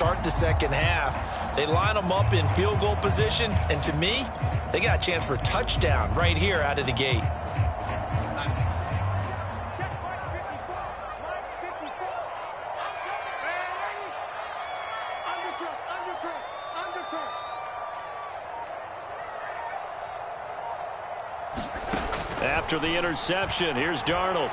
start the second half. They line them up in field goal position, and to me, they got a chance for a touchdown right here out of the gate. After the interception, here's Darnold.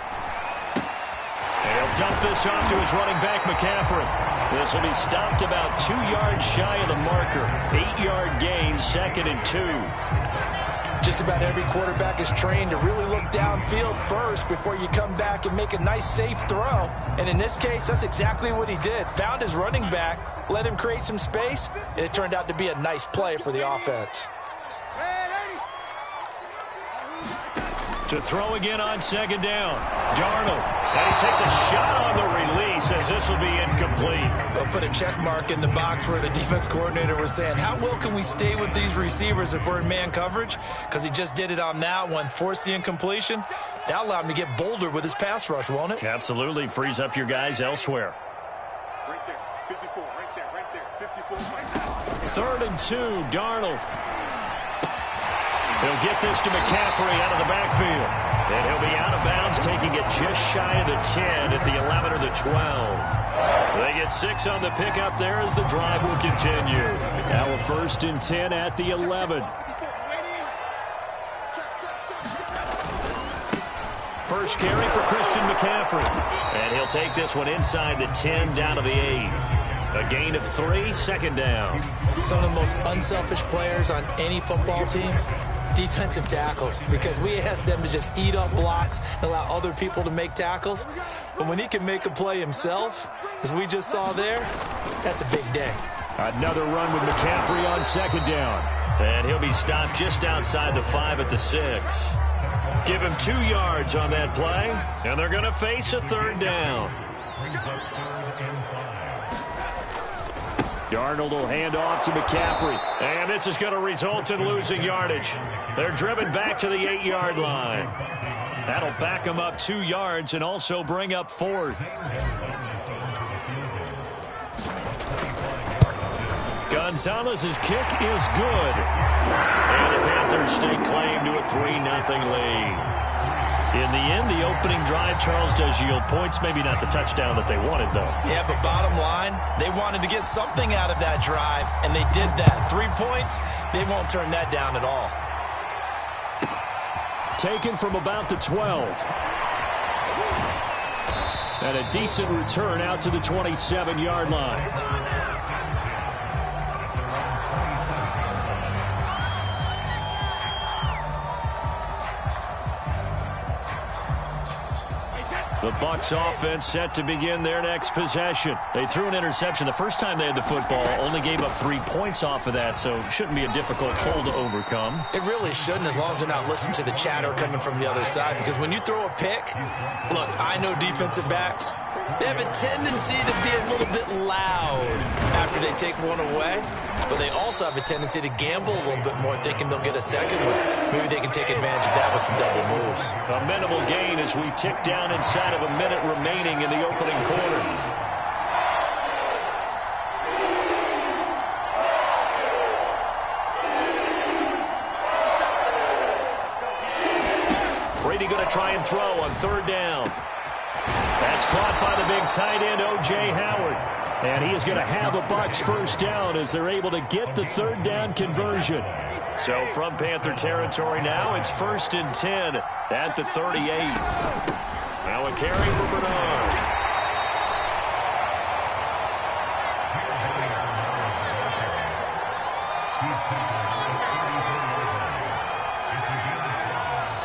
He'll dump this off to his running back, McCaffrey. This will be stopped about 2 yards shy of the marker. 8-yard gain, 2nd and 2. Just about every quarterback is trained to really look downfield first before you come back and make a nice, safe throw. And in this case, that's exactly what he did. Found his running back, let him create some space, and it turned out to be a nice play for the offense. To throw again on 2nd down. Darnold. And he takes a shot on the release as this will be incomplete. They'll put a check mark in the box where the defense coordinator was saying, how well can we stay with these receivers if we're in man coverage? Because he just did it on that one, forced the incompletion. That'll allow him to get bolder with his pass rush, won't it? Absolutely. Frees up your guys elsewhere. Right there. 54. Right there. 54. Right there. 3rd and 2. Darnold. He'll get this to McCaffrey out of the backfield. And he'll be out of bounds, taking it just shy of the 10 at the 11 or the 12. They get 6 on the pickup there as the drive will continue. Now a 1st and 10 at the 11. First carry for Christian McCaffrey. And he'll take this one inside the 10 down to the 8. A gain of 3, 2nd down. Some of the most unselfish players on any football team, defensive tackles, because we ask them to just eat up blocks and allow other people to make tackles. But when he can make a play himself, as we just saw there, that's a big day. Another run with McCaffrey on 2nd down. And he'll be stopped just outside the 5 at the 6. Give him 2 yards on that play, and they're going to face a 3rd down. Darnold will hand off to McCaffrey. And this is going to result in losing yardage. They're driven back to the 8-yard line. That'll back them up 2 yards and also bring up 4th. Gonzalez's kick is good. And the Panthers stake claim to a 3-0 lead. In the end, the opening drive, Charles, does yield points. Maybe not the touchdown that they wanted, though. Yeah, but bottom line, they wanted to get something out of that drive, and they did that. 3 points, they won't turn that down at all. Taken from about the 12. And a decent return out to the 27-yard line. The Bucs offense set to begin their next possession. They threw an interception the first time they had the football, only gave up 3 points off of that, so it shouldn't be a difficult hole to overcome. It really shouldn't, as long as they're not listening to the chatter coming from the other side, because when you throw a pick, look, I know defensive backs, they have a tendency to be a little bit loud after they take one away, but they also have a tendency to gamble a little bit more, thinking they'll get a second one. Maybe they can take advantage of that with some double moves. A minimal gain as we tick down inside of a minute remaining in the opening quarter. Brady going to try and throw on 3rd down. That's caught by the big tight end, O.J. Howard. And he is going to have a Bucs 1st down as they're able to get the 3rd down conversion. So from Panther territory now, it's 1st and 10 at the 38. Now a carry for Bernard.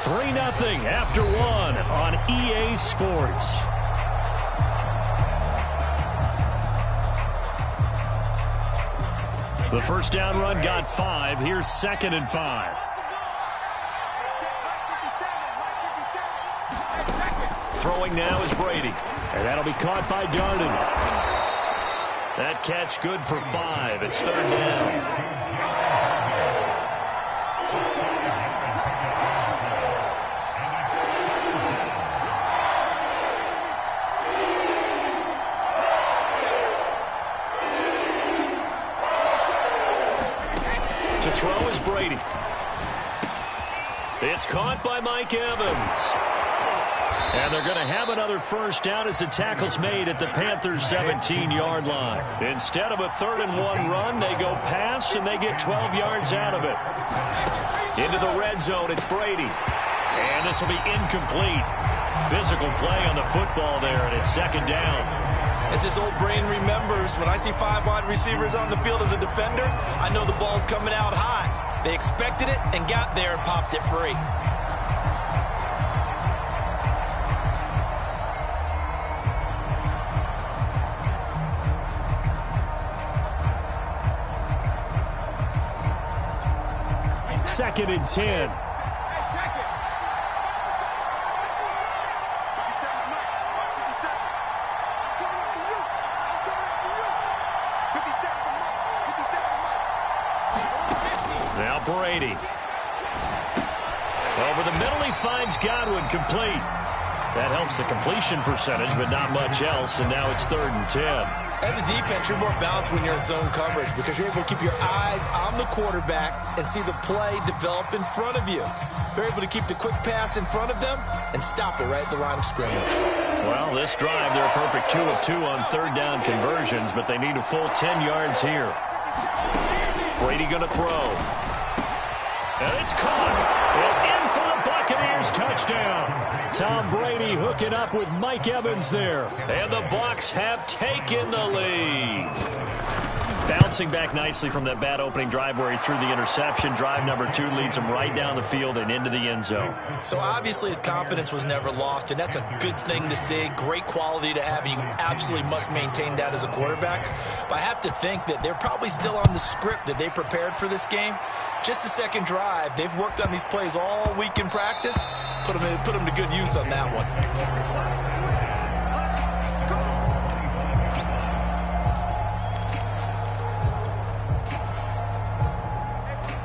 $3-0 after 1 on EA Sports. The 1st down run got 5. Here's 2nd and 5. Throwing now is Brady. And that'll be caught by Darden. That catch good for 5. It's 3rd down. To throw is Brady. It's caught by Mike Evans. And they're going to have another first down as the tackle's made at the Panthers' 17-yard line. Instead of a 3rd-and-1 run, they go pass, and they get 12 yards out of it. Into the red zone, it's Brady. And this will be incomplete. Physical play on the football there, and it's 2nd down. As his old brain remembers, when I see 5 wide receivers on the field as a defender, I know the ball's coming out high. They expected it and got there and popped it free. Second and 10. Now Brady. Over the middle, he finds Godwin, complete. That helps the completion percentage, but not much else, and now it's 3rd and 10. As a defense, you're more balanced when you're in zone coverage because you're able to keep your eyes on the quarterback and see the play develop in front of you. They're able to keep the quick pass in front of them and stop it right at the line of scrimmage. Well, this drive, they're a perfect 2 of 2 on 3rd down conversions, but they need a full 10 yards here. Brady going to throw. And it's caught. And in for the Buccaneers touchdown. Tom Brady hooking up with Mike Evans there. And the Bucs have taken the lead. Bouncing back nicely from that bad opening drive where he threw the interception. Drive number 2 leads him right down the field and into the end zone. So obviously his confidence was never lost, and that's a good thing to see. Great quality to have, and you absolutely must maintain that as a quarterback. But I have to think that they're probably still on the script that they prepared for this game. Just the second drive. They've worked on these plays all week in practice. Put them to good use on that one.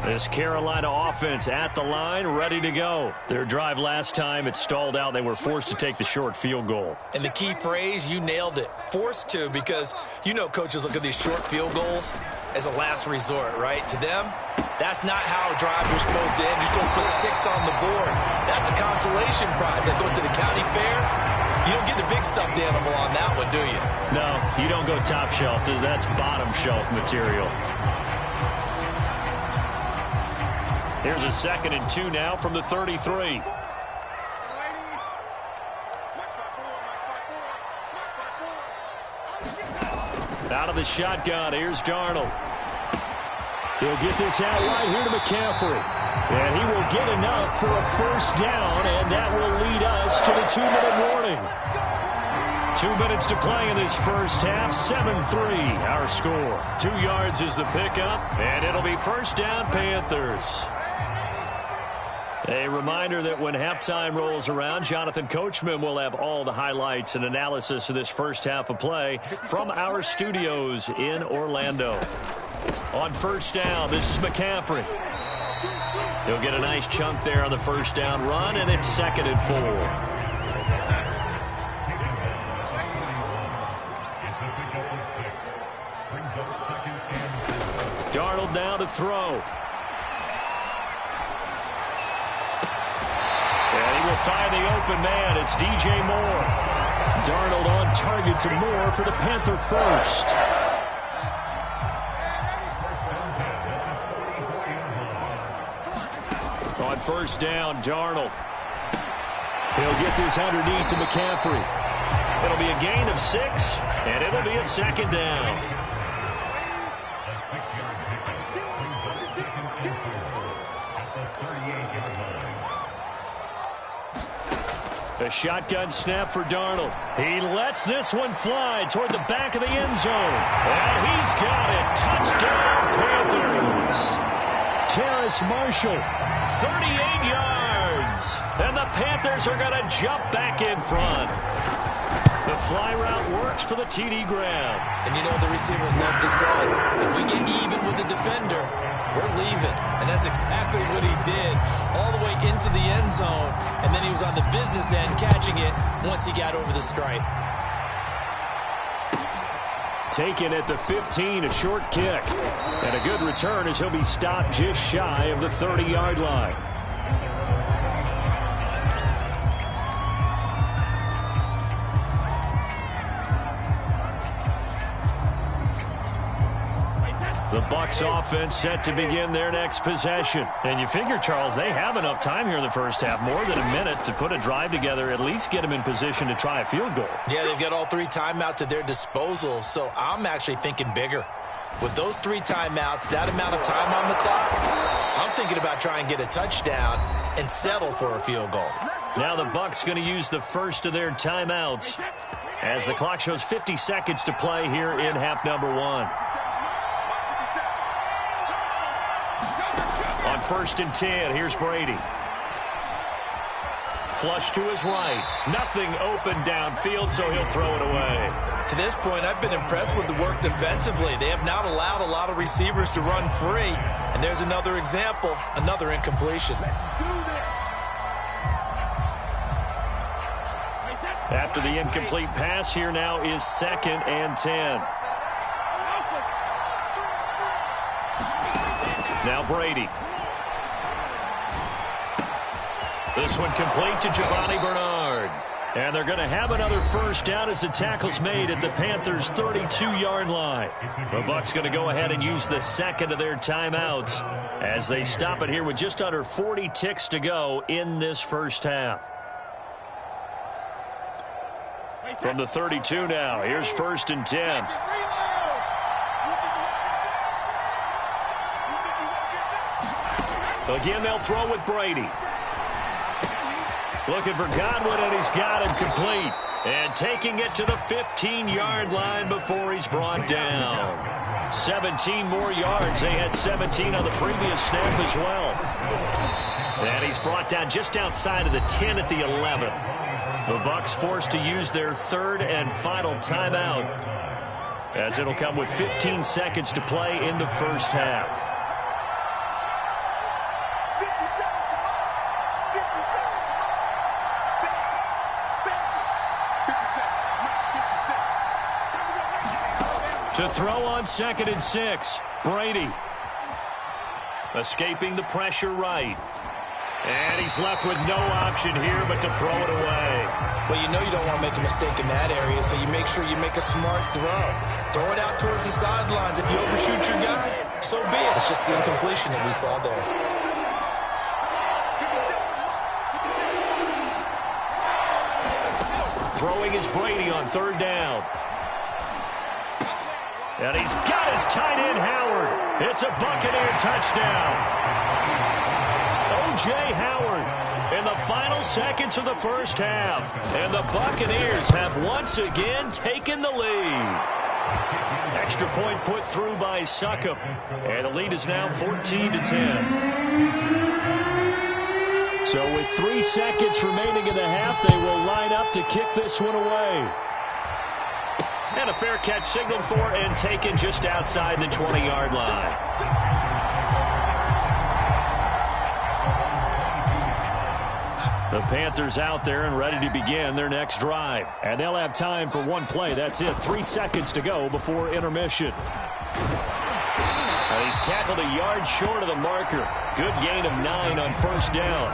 This Carolina offense at the line, ready to go. Their drive last time, it stalled out. They were forced to take the short field goal. And the key phrase, you nailed it. Forced to, because you know coaches look at these short field goals as a last resort, right? To them, that's not how drives are supposed to end. You're supposed to put 6 on the board. That's a consolation prize. Like going to the county fair, you don't get the big stuffed animal on that one, do you? No, you don't go top shelf. That's bottom shelf material. Here's a 2nd and 2 now from the 33. Out of the shotgun, here's Darnold. He'll get this out right here to McCaffrey. And he will get enough for a first down, and that will lead us to the 2-minute warning. 2 minutes to play in this first half, 7-3 our score. 2 yards is the pickup, and it'll be first down Panthers. A reminder that when halftime rolls around, Jonathan Coachman will have all the highlights and analysis of this first half of play from our studios in Orlando. On first down, this is McCaffrey. He'll get a nice chunk there on the first down run, and it's 2nd and 4. Darnold now to throw. And he will find the open man. It's DJ Moore. Darnold on target to Moore for the Panther first. On first down, Darnold. He'll get this underneath to McCaffrey. It'll be a gain of 6, and it'll be a 2nd down. A shotgun snap for Darnold. He lets this one fly toward the back of the end zone. And he's got it. Touchdown, Panthers. Terrace Marshall, 38 yards. And the Panthers are going to jump back in front. The fly route works for the TD grab. And you know the receivers love to say, if we get even with the defender, we're leaving. And that's exactly what he did all the way into the end zone. And then he was on the business end catching it once he got over the stripe. taken at the 15, a short kick. And a good return as he'll be stopped just shy of the 30-yard line. The Bucs offense set to begin their next possession. And you figure, Charles, they have enough time here in the first half, more than a minute, to put a drive together, at least get them in position to try a field goal. Yeah, they've got all 3 timeouts at their disposal, so I'm actually thinking bigger. With those 3 timeouts, that amount of time on the clock, I'm thinking about trying to get a touchdown and settle for a field goal. Now the Bucs going to use the first of their timeouts as the clock shows 50 seconds to play here in half number 1. On 1st and 10, here's Brady. Flush to his right. Nothing open downfield, so he'll throw it away. To this point, I've been impressed with the work defensively. They have not allowed a lot of receivers to run free. And there's another example, another incompletion. After the incomplete pass, here now is 2nd and 10. Now Brady. This one complete to Giovanni Bernard. And they're going to have another first down as the tackle's made at the Panthers' 32-yard line. The Bucs going to go ahead and use the second of their timeouts as they stop it here with just under 40 ticks to go in this first half. From the 32 now, here's 1st and 10. Again, they'll throw with Brady. Looking for Godwin, and he's got him complete. And taking it to the 15-yard line before he's brought down. 17 more yards. They had 17 on the previous snap as well. And he's brought down just outside of the 10 at the 11. The Bucs forced to use their 3rd and final timeout, as it'll come with 15 seconds to play in the first half. To throw on 2nd and 6, Brady. Escaping the pressure right. And he's left with no option here but to throw it away. Well, you know you don't want to make a mistake in that area, so you make sure you make a smart throw. Throw it out towards the sidelines. If you overshoot your guy, so be it. It's just the incompletion that we saw there. Throwing is Brady on 3rd down. And he's got his tight end, Howard. It's a Buccaneer touchdown. O.J. Howard in the final seconds of the first half. And the Buccaneers have once again taken the lead. Extra point put through by Succop. And the lead is now 14-10. So with 3 seconds remaining in the half, they will line up to kick this one away. And a fair catch signaled for and taken just outside the 20-yard line. The Panthers out there and ready to begin their next drive. And they'll have time for one play. That's it. 3 seconds to go before intermission. And he's tackled a yard short of the marker. Good gain of 9 on 1st down.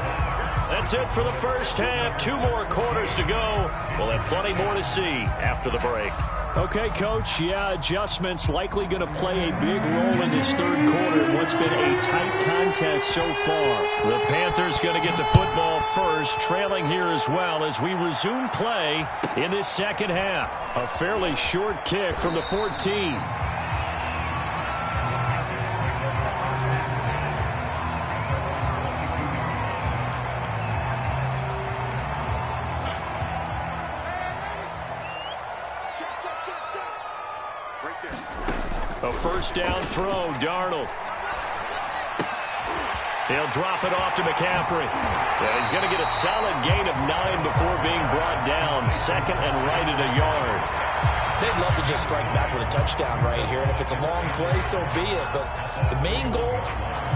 That's it for the first half. 2 more quarters to go. We'll have plenty more to see after the break. Okay, Coach, adjustments likely going to play a big role in this 3rd quarter in what's been a tight contest so far. The Panthers going to get the football first, trailing here as well as we resume play in this 2nd half. A fairly short kick from the 14. A 1st down throw, Darnold. He'll drop it off to McCaffrey. And he's going to get a solid gain of 9 before being brought down. 2nd and right at a yard. They'd love to just strike back with a touchdown right here. And if it's a long play, so be it. But the main goal,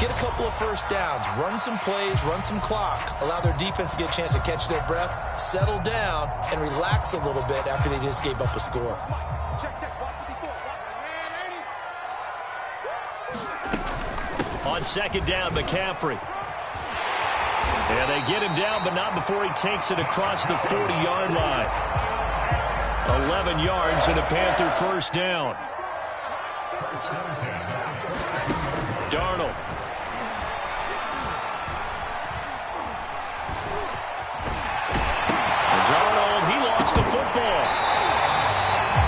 get a couple of first downs. Run some plays, run some clock. Allow their defense to get a chance to catch their breath, settle down, and relax a little bit after they just gave up a score. On second down, McCaffrey. And they get him down, but not before he takes it across the 40-yard line. 11 yards and a Panther first down. Darnold. Darnold, he lost the football.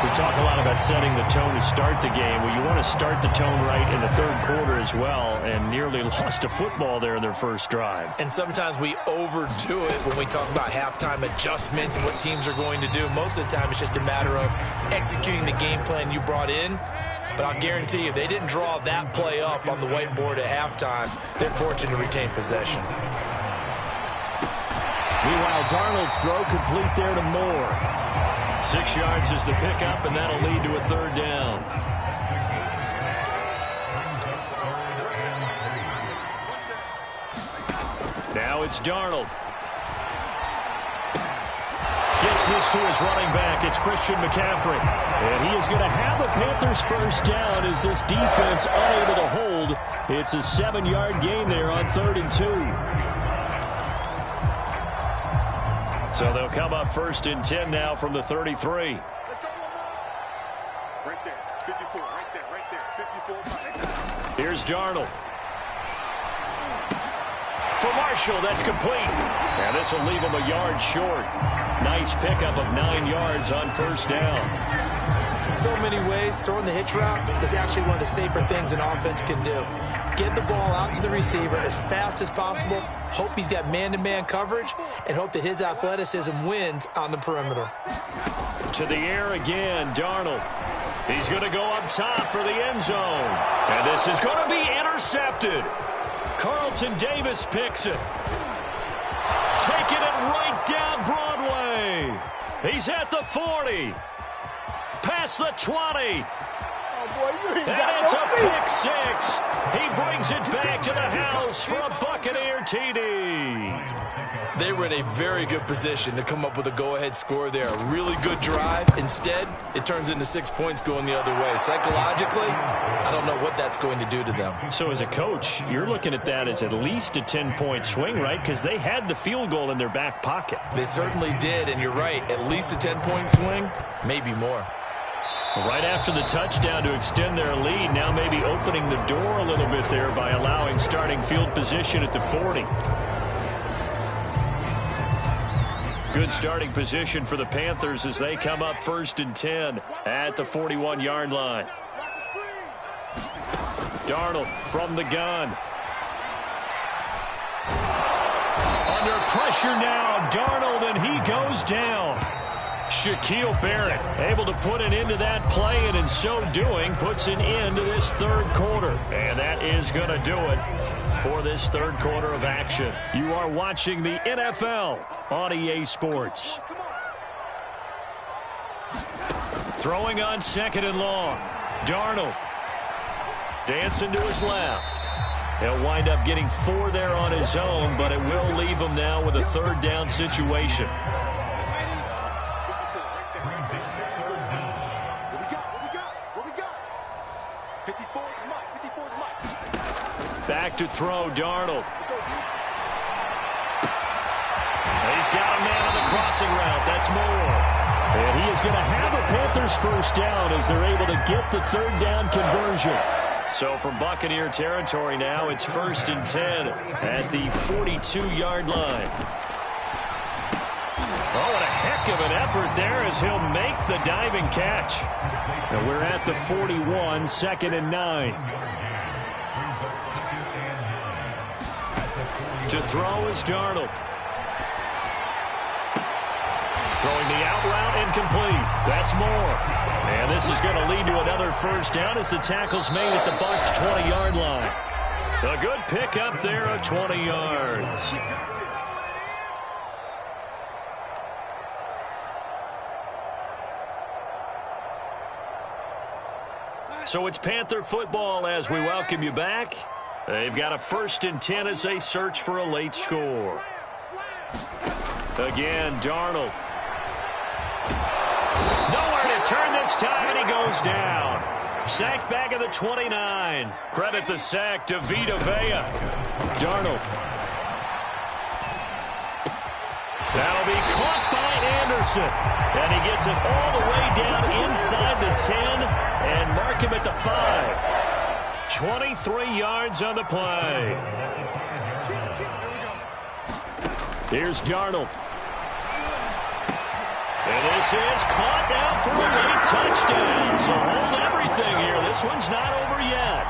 We talk a lot about setting the tone to start the game. Well, you want to start the tone right in the third quarter as well, and nearly lost a football there in their first drive. And sometimes we overdo it when we talk about halftime adjustments and what teams are going to do. Most of the time, it's just a matter of executing the game plan you brought in. But I'll guarantee you, if they didn't draw that play up on the whiteboard at halftime, they're fortunate to retain possession. Meanwhile, Darnold's throw complete there to Moore. 6 yards is the pickup, and that'll lead to a third down. Now it's Darnold. Gets this to his running back. It's Christian McCaffrey. And he is going to have a Panthers first down as this defense unable to hold. It's a 7-yard gain there on 3rd and 2. So they'll come up 1st and 10 now from the 33. Let's go one more. Right there, 54, right there, 54. Here's Darnold. For Marshall, that's complete. And this will leave him a yard short. Nice pickup of 9 yards on first down. In so many ways, throwing the hitch route is actually one of the safer things an offense can do. Get the ball out to the receiver as fast as possible, hope he's got man-to-man coverage, and hope that his athleticism wins on the perimeter. To the air again, Darnold. He's going to go up top for the end zone. And this is going to be intercepted. Carlton Davis picks it. Taking it right down Broadway. He's at the 40. Past the 20. And it's a pick six. He brings it back to the house for a Buccaneer TD. They were in a very good position to come up with a go-ahead score there. A really good drive. Instead, it turns into 6 points going the other way. Psychologically, I don't know what that's going to do to them. So as a coach, you're looking at that as at least a 10-point swing, right? Because they had the field goal in their back pocket. They certainly did, and you're right. At least a 10-point swing, maybe more. Right after the touchdown to extend their lead, now maybe opening the door a little bit there by allowing starting field position at the 40. Good starting position for the Panthers as they come up 1st and 10 at the 41-yard line. Darnold from the gun. Under pressure now, Darnold, and he goes down. Shaquille Barrett able to put an end to that play, and in so doing puts an end to this third quarter. And that is going to do it for this third quarter of action. You are watching the NFL on EA Sports. Throwing on 2nd and long. Darnold dancing to his left. He'll wind up getting 4 there on his own, but it will leave him now with a 3rd down situation. Back to throw, Darnold. He's got a man on the crossing route. That's Moore. And he is going to have a Panthers first down as they're able to get the 3rd down conversion. So from Buccaneer territory now, it's 1st and 10 at the 42-yard line. Oh, what a heck of an effort there as he'll make the diving catch. And we're at the 41, 2nd and 9. To throw is Darnold. Throwing the out route incomplete. That's Moore. And this is going to lead to another first down as the tackle's made at the Bucs' 20-yard line. A good pickup there of 20 yards. So it's Panther football as we welcome you back. They've got a 1st and 10 as they search for a late score. Again, Darnold. Nowhere to turn this time, and he goes down. Sacked back at the 29. Credit the sack to Vita Vea. Darnold. That'll be caught by Anderson. And he gets it all the way down inside the 10 and mark him at the 5. 23 yards on the play. Here's Darnold. And this is caught now for a late touchdown. So hold everything here. This one's not over yet.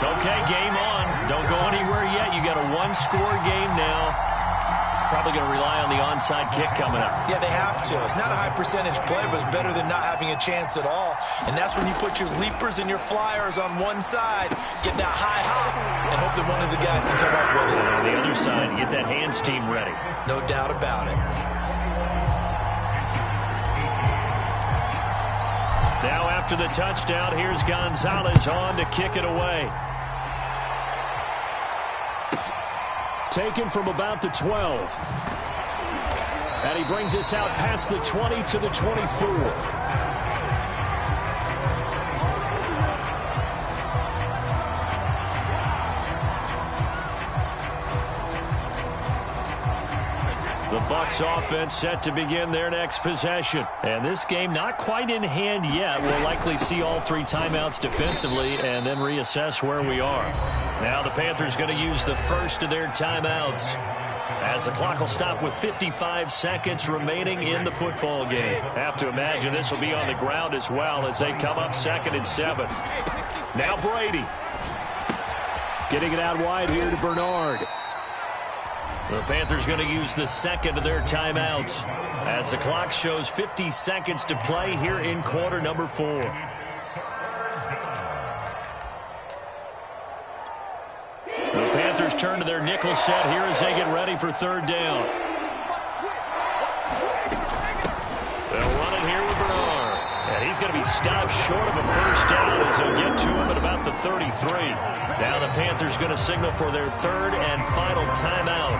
Okay, game on. Don't go anywhere yet. You got a one-score game now. Probably going to rely on the onside kick coming up. Yeah, they have to. It's not a high-percentage play, but it's better than not having a chance at all. And that's when you put your leapers and your flyers on one side, get that high hop, and hope that one of the guys can come up with it. And on the other side, get that hands team ready. No doubt about it. Now after the touchdown, here's Gonzalez on to kick it away. Taken from about the 12. And he brings us out past the 20 to the 24. The Bucs offense set to begin their next possession. And this game not quite in hand yet. We'll likely see all three timeouts defensively and then reassess where we are. Now the Panthers going to use the first of their timeouts as the clock will stop with 55 seconds remaining in the football game. Have to imagine this will be on the ground as well as they come up 2nd and 7. Now Brady. Getting it out wide here to Bernard. The Panthers going to use the second of their timeouts as the clock shows 50 seconds to play here in quarter number 4. The Panthers turn to their nickel set here as they get ready for 3rd down. They'll run it here with Bernard. And he's going to be stopped short of a first down as he'll get to him at about the 33. Now the Panthers going to signal for their 3rd and final timeout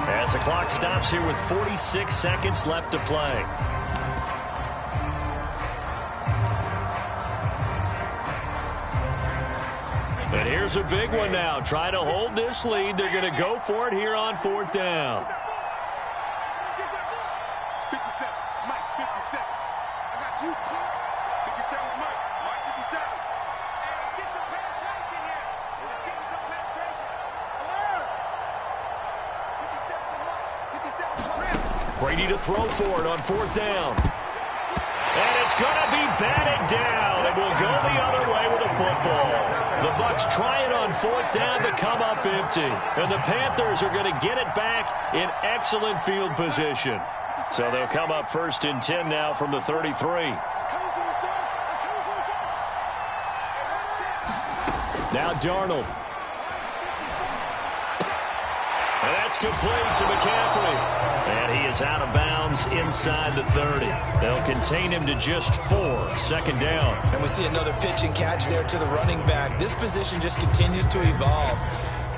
as the clock stops here with 46 seconds left to play. And here's a big one now. Trying to hold this lead. They're going to go for it here on 4th down. 57, Mike, 57. I got you, 57, Mike, 57. Hey, let's get some penetration here. Let's get some penetration. 57, Mike, 57. Brady to throw for it on 4th down. And it's going to be batted down. It will go the other way with the football. The Bucs try it on 4th down to come up empty. And the Panthers are going to get it back in excellent field position. So they'll come up 1st and 10 now from the 33. Now Darnold. And that's complete to McCaffrey. And he is out of bounds inside the 30. They'll contain him to just 4. 2nd down. And we see another pitch and catch there to the running back. This position just continues to evolve.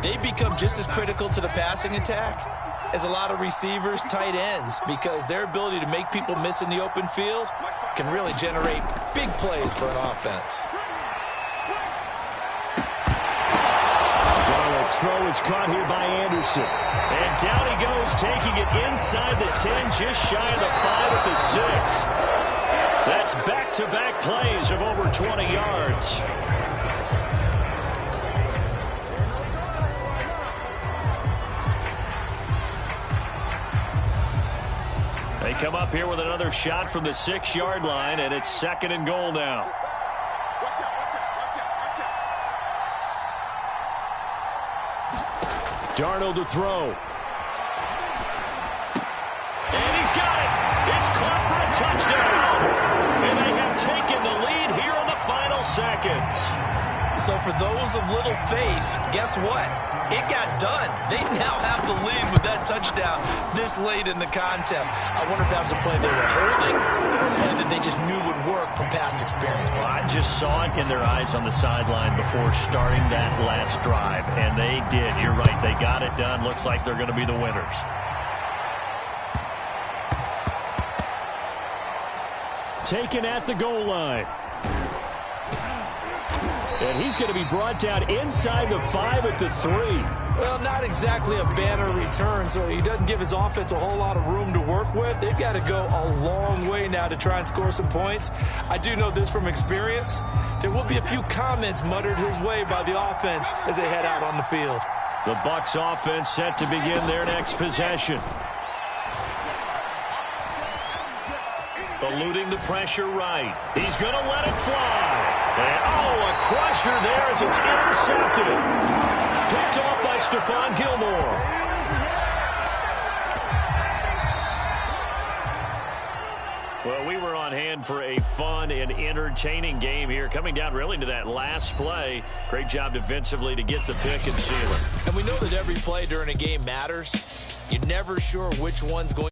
They become just as critical to the passing attack as a lot of receivers, tight ends, because their ability to make people miss in the open field can really generate big plays for an offense. Darnold's throw is caught here by Anderson. And down he goes, taking it inside the 10, just shy of the 5 at the 6. That's back-to-back plays of over 20 yards. They come up here with another shot from the 6-yard line, and it's 2nd and goal now. Darnold to throw. And he's got it. It's caught for a touchdown. And they have taken the lead here in the final seconds. So for those of little faith, guess what? It got done. They now have the lead with that touchdown this late in the contest. I wonder if that was a play they were holding or a play that they just knew would work from past experience. Well, I just saw it in their eyes on the sideline before starting that last drive, and they did. You're right. They got it done. Looks like they're going to be the winners. Taken at the goal line. And he's going to be brought down inside the 5 at the 3. Well, not exactly a banner return, so he doesn't give his offense a whole lot of room to work with. They've got to go a long way now to try and score some points. I do know this from experience. There will be a few comments muttered his way by the offense as they head out on the field. The Bucs offense set to begin their next possession. Eluding the pressure right. He's going to let it fly. And, a crusher there as it's intercepted. Picked off by Stephon Gilmore. Well, we were on hand for a fun and entertaining game here, coming down really to that last play. Great job defensively to get the pick and seal it. And we know that every play during a game matters. You're never sure which one's going